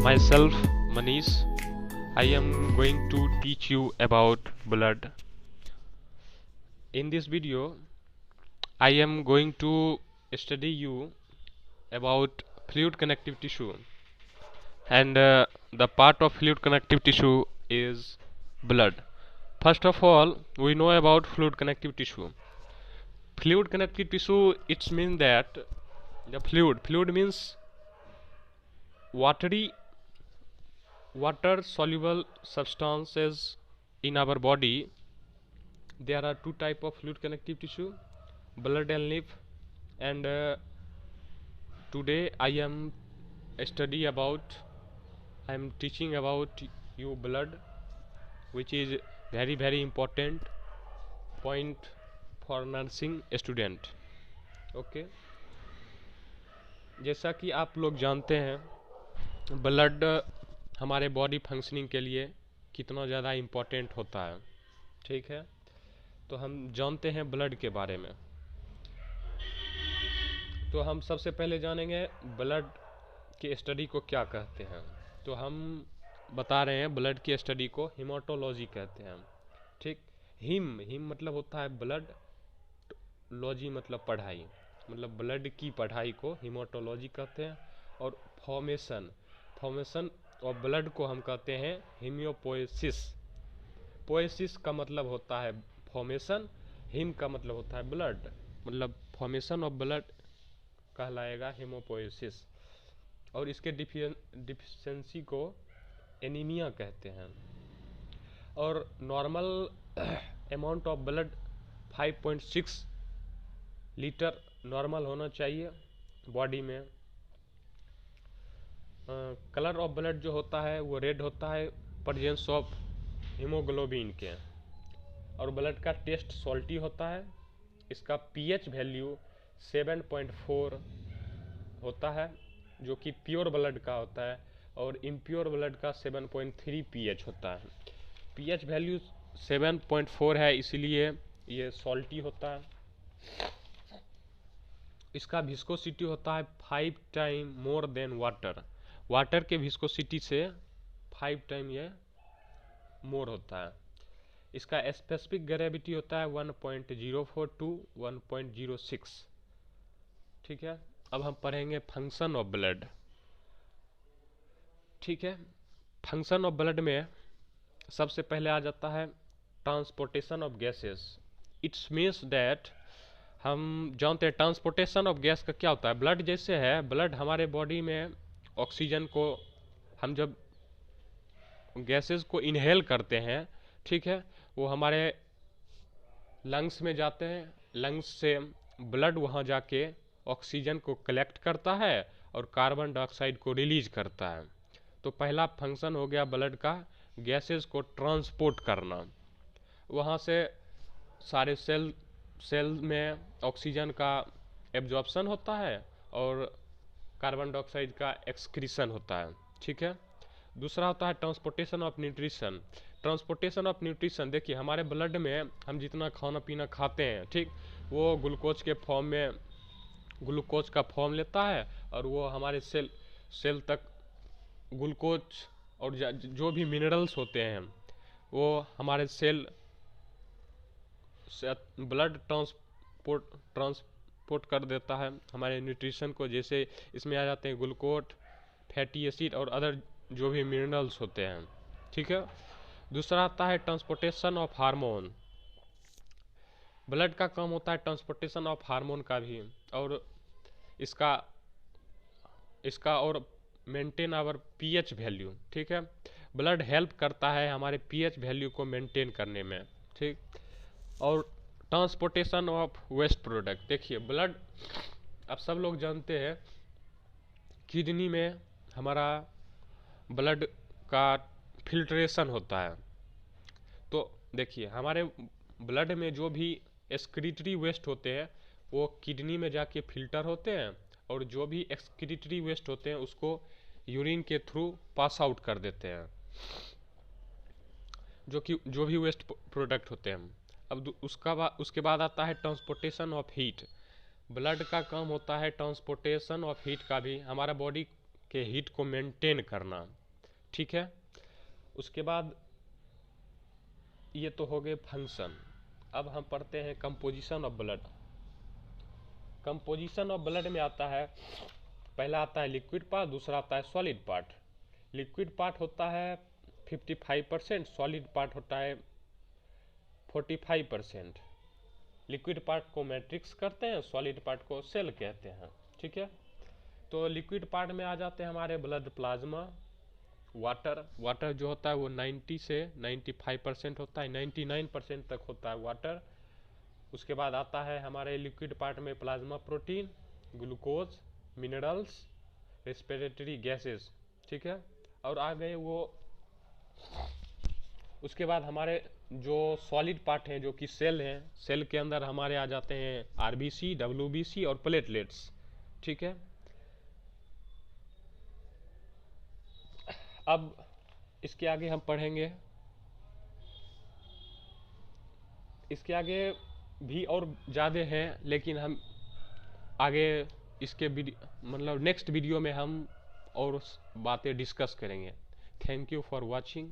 myself Manish. I am going to teach you about blood. In this video, I am going to study you about fluid connective tissue, and the part of fluid connective tissue is blood. First of all, we know about fluid connective tissue. Fluid connective tissue, it means that the fluid means water soluble substances in our body. There are two type of fluid connective tissue, blood and lymph, and today I am teaching about you blood, which is very important point for nursing student. Okay जैसा कि आप लोग जानते हैं blood हमारे body functioning के लिए कितना ज़्यादा इम्पोर्टेंट होता है, ठीक है। तो हम जानते हैं ब्लड के बारे में। तो हम सबसे पहले जानेंगे ब्लड की स्टडी को क्या कहते हैं। तो हम बता रहे हैं ब्लड की स्टडी को हीमाटोलॉजी कहते हैं, ठीक। हिम मतलब होता है ब्लड, लॉजी मतलब पढ़ाई, मतलब ब्लड की पढ़ाई को हीमाटोलॉजी कहते हैं। और फॉर्मेशन ऑफ ब्लड को हम कहते हैं हीमियोपोएसिस। पोएसिस का मतलब होता है फॉर्मेशन, हिम का मतलब होता है ब्लड, मतलब फॉर्मेशन ऑफ ब्लड कहलाएगा हीमोपोएसिस। और इसके डिफिशिएंसी को एनीमिया कहते हैं। और normal amount of blood 5.6 litre normal होना चाहिए बॉडी में। कलर ऑफ ब्लड जो होता है वो रेड होता है प्रेजेंस ऑफ हीमोग्लोबिन के। और ब्लड का टेस्ट सॉल्टी होता है। इसका पीएच वैल्यू 7.4 होता है, जो कि प्योर ब्लड का होता है। और इम्प्योर ब्लड का 7.3 पीएच होता है। पीएच वैल्यू 7.4 है, इसीलिए ये सॉल्टी होता है। इसका विस्कोसिटी होता है 5 टाइम मोर देन वाटर के विस्कोसिटी से 5 टाइम ये मोर होता है। इसका स्पेसिफिक ग्रेविटी होता है 1.04 टू 1.06, ठीक है। अब हम पढ़ेंगे फंक्शन ऑफ ब्लड, ठीक है। फंक्शन ऑफ ब्लड में सबसे पहले आ जाता है transportation of gases. It's means that हम जानते हैं ट्रांसपोर्टेशन ऑफ गैस का क्या होता है। ब्लड जैसे है, ब्लड हमारे बॉडी में ऑक्सीजन को, हम जब गैसेस को इनहेल करते हैं, ठीक है, वो हमारे लंग्स में जाते हैं। लंग्स से ब्लड वहाँ जाके ऑक्सीजन को कलेक्ट करता है और कार्बन डाइऑक्साइड को रिलीज करता है। तो पहला फंक्शन हो गया ब्लड का, गैसेस को ट्रांसपोर्ट करना। वहाँ से सारे सेल में ऑक्सीजन का एब्जॉर्प्शन होता है और कार्बन डाइऑक्साइड का एक्सक्रीशन होता है, ठीक है। दूसरा होता है transportation of nutrition. Transportation of nutrition, देखिए हमारे ब्लड में हम जितना खाना पीना खाते हैं, ठीक, वो ग्लूकोज के फॉर्म में ग्लूकोज का फॉर्म लेता है और वो हमारे सेल तक ग्लूकोज और जो भी मिनरल्स होते हैं वो हमारे सेल ब्लड ट्रांसपोर्ट कर देता है हमारे न्यूट्रिशन को। जैसे इसमें आ जाते हैं ग्लूकोज, फैटी एसिड और अदर जो भी मिनरल्स होते हैं, ठीक है। दूसरा आता है ट्रांसपोर्टेशन ऑफ हार्मोन। ब्लड का काम होता है ट्रांसपोर्टेशन ऑफ हार्मोन का भी, और इसका और मेंटेन आवर पीएच वैल्यू, ठीक है। ब्लड हेल्प करता है हमारे पीएच वैल्यू को मेंटेन करने में, ठीक। और ट्रांसपोर्टेशन ऑफ वेस्ट प्रोडक्ट, देखिए ब्लड, अब सब लोग जानते हैं किडनी में हमारा ब्लड का फिल्ट्रेशन होता है। तो देखिए हमारे ब्लड में जो भी एक्सक्रीटरी वेस्ट होते हैं वो किडनी में जाके फिल्टर होते हैं, और जो भी एक्सक्रीटरी वेस्ट होते हैं उसको यूरिन के थ्रू पास आउट कर देते हैं, जो भी वेस्ट प्रोडक्ट होते हैं। अब उसके बाद आता है ट्रांसपोर्टेशन ऑफ हीट। ब्लड का काम होता है ट्रांसपोर्टेशन ऑफ हीट का भी। हमारा बॉडी के हीट को मेंटेन करना, ठीक है। उसके बाद ये तो हो गए फंक्शन। अब हम पढ़ते हैं composition of blood. Composition of blood में आता है, पहला आता है लिक्विड पार्ट, दूसरा आता है सॉलिड पार्ट। लिक्विड पार्ट होता है 55%, सॉलिड पार्ट होता है 45%। लिक्विड पार्ट को मैट्रिक्स करते हैं, सॉलिड पार्ट को सेल कहते हैं, ठीक है। तो लिक्विड पार्ट में आ जाते हैं हमारे ब्लड प्लाज्मा, वाटर जो होता है वो 90 से 95% होता है, 99% तक होता है वाटर। उसके बाद आता है हमारे लिक्विड पार्ट में plasma protein, glucose, minerals, respiratory gases, ठीक है। और आ गए वो, उसके बाद हमारे जो सॉलिड पार्ट हैं जो कि सेल हैं, सेल के अंदर हमारे आ जाते हैं आरबीसी, डब्ल्यूबीसी और प्लेटलेट्स, ठीक है। अब इसके आगे हम पढ़ेंगे, इसके आगे भी और ज़्यादा हैं, लेकिन हम आगे इसके मतलब नेक्स्ट वीडियो में हम और बातें डिस्कस करेंगे। Thank you for watching.